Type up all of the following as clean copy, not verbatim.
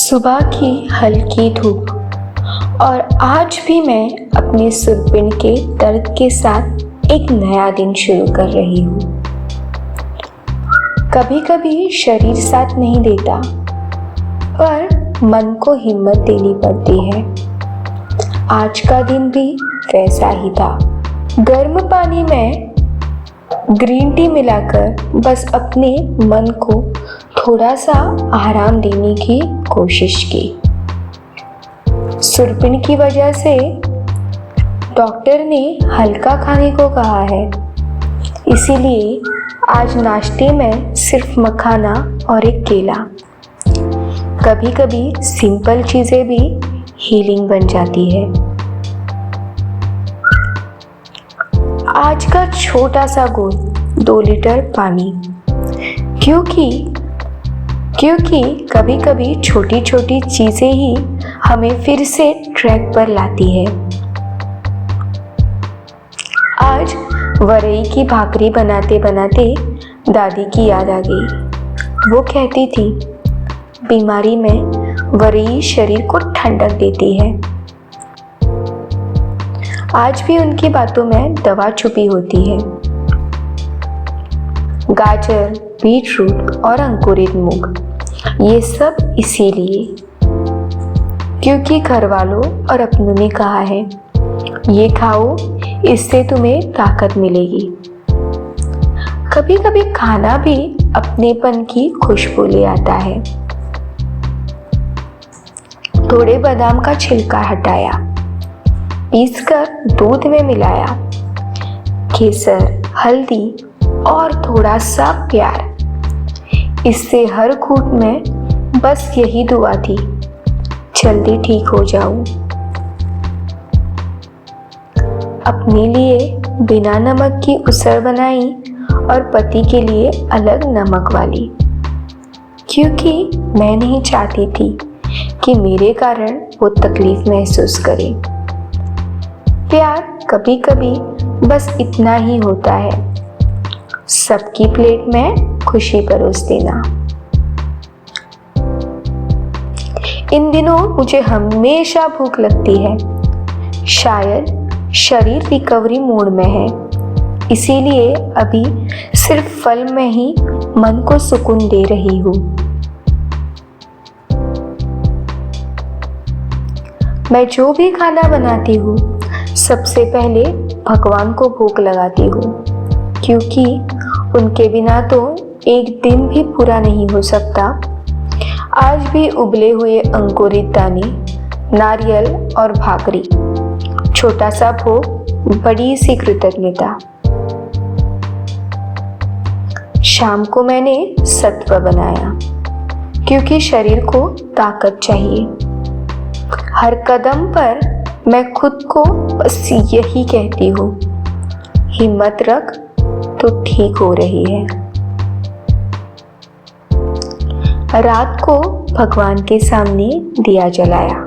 सुबह की हल्की धूप और आज भी मैं अपने सुरपिंड के दर्द के साथ एक नया दिन शुरू कर रही हूँ। कभी कभी शरीर साथ नहीं देता, पर मन को हिम्मत देनी पड़ती है। आज का दिन भी वैसा ही था। गर्म पानी में ग्रीन टी मिलाकर बस अपने मन को थोड़ा सा आराम देने की कोशिश की। सुरपिंड की वजह से डॉक्टर ने हल्का खाने को कहा है, इसीलिए आज नाश्ते में सिर्फ मखाना और एक केला। कभी कभी सिंपल चीजें भी हीलिंग बन जाती है। आज का छोटा सा गोल 2 लीटर पानी, क्योंकि कभी कभी छोटी छोटी चीजें ही हमें फिर से ट्रैक पर लाती है। आज वरई की भाकरी बनाते बनाते दादी की याद आ गई। वो कहती थी, बीमारी में वरई शरीर को ठंडक देती है। आज भी उनकी बातों में दवा छुपी होती है। गाजर, बीटरूट और अंकुरित मूंग, ये सब इसीलिए क्योंकि घर वालों और अपनों ने कहा है, ये खाओ, इससे तुम्हें ताकत मिलेगी। कभी कभी खाना भी अपनेपन की खुशबू ले आता है। थोड़े बादाम का छिलका हटाया, पीसकर दूध में मिलाया, केसर, हल्दी और थोड़ा सा प्यार। इससे हर घूंट में बस यही दुआ थी, जल्दी ठीक हो जाऊं। अपने लिए बिना नमक की उसर बनाई और पति के लिए अलग नमक वाली, क्योंकि मैं नहीं चाहती थी कि मेरे कारण वो तकलीफ महसूस करे। प्यार कभी कभी बस इतना ही होता है, सबकी प्लेट में खुशी परोस देना। इन दिनों मुझे हमेशा भूख लगती है। शायद शरीर रिकवरी मोड में है, इसीलिए अभी सिर्फ फल में ही मन को सुकून दे रही हूँ। मैं जो भी खाना बनाती हूँ, सबसे पहले भगवान को भोग लगाती हूँ, क्योंकि उनके बिना तो एक दिन भी पूरा नहीं हो सकता। आज भी उबले हुए अंकुरित दाने, नारियल और भाकरी, छोटा सा भोग, बड़ी सी कृतज्ञता। शाम को मैंने सत्व बनाया, क्योंकि शरीर को ताकत चाहिए। हर कदम पर मैं खुद को बस यही कहती हूँ, हिम्मत रख, तो ठीक हो रही है। रात को भगवान के सामने दिया जलाया,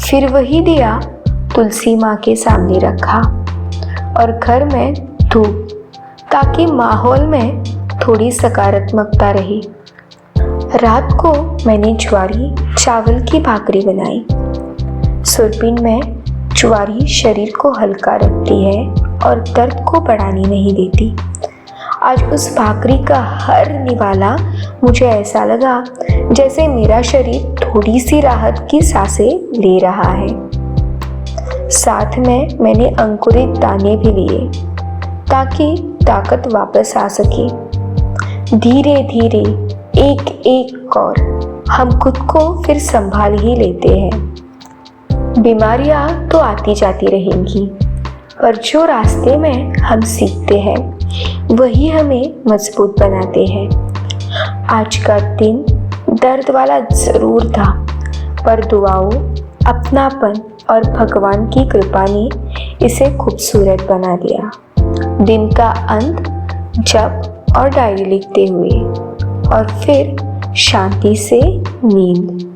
फिर वही दिया तुलसी माँ के सामने रखा और घर में धूप, ताकि माहौल में थोड़ी सकारात्मकता रहे। रात को मैंने ज्वारी चावल की भाकरी बनाई। सुरपिंड में ज्वारी शरीर को हल्का रखती है और दर्द को बढ़ाने नहीं देती। आज उस भाकरी का हर निवाला मुझे ऐसा लगा जैसे मेरा शरीर थोड़ी सी राहत की सांसें ले रहा है। साथ में मैंने अंकुरित दाने भी लिए, ताकि ताकत वापस आ सके। धीरे धीरे एक एक और हम खुद को फिर संभाल ही लेते हैं। बीमारियां तो आती जाती रहेंगी, पर जो रास्ते में हम सीखते हैं, वही हमें मजबूत बनाते हैं। आज का दिन दर्द वाला जरूर था, पर दुआओं, अपनापन और भगवान की कृपा ने इसे खूबसूरत बना दिया। दिन का अंत जप और डायरी लिखते हुए, और फिर शांति से नींद।